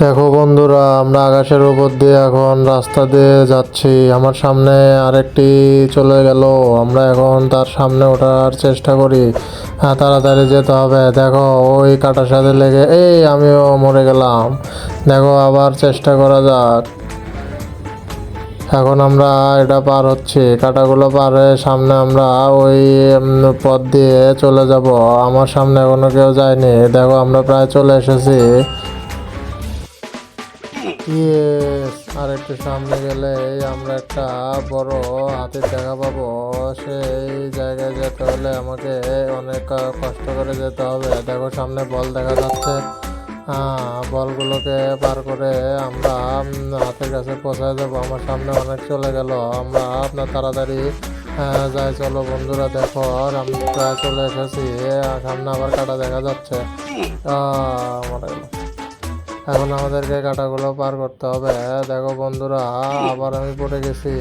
দেখো বন্ধুরা, আমরা আকাশের উপর দিয়ে এখন রাস্তা দিয়ে যাচ্ছি। আমার সামনে আরেকটি চলে গেল। আমরা এখন তার সামনে ওঠার চেষ্টা করি। হ্যাঁ, তাড়াতাড়ি যেতে হবে। দেখো, ওই কাটার সাথে লেগে আমিও মরে গেলাম। দেখো, আবার চেষ্টা করা যাক। এখন আমরা এটা পার হচ্ছি, কাটাগুলো পার হয়ে সামনে আমরা ওই পথ দিয়ে চলে যাব। আমার সামনে এখনো কেউ যায়নি। দেখো, আমরা প্রায় চলে এসেছি। ইয়েস, আর একটু সামনে গেলেই আমরা একটা বড় হাতির দেখা পাবো। সেই জায়গায় যেতে হলে আমাকে অনেক কষ্ট করে যেতে হবে। দেখো, সামনে বল দেখা যাচ্ছে। বলগুলোকে পার করে আমরা হাতের কাছে পৌঁছায় যাবো। আমার সামনে অনেক চলে গেল। আমরা আপনার তাড়াতাড়ি যাই, চলো বন্ধুরা। দেখো, আর আমি প্রায় চলে এসেছি। সামনে আবার কাটা দেখা যাচ্ছে। মরে গেল। এখন আমাদেরকে কাটাগুলো পার করতে হবে। দেখো বন্ধুরা, আবার আমি পড়ে গেছি।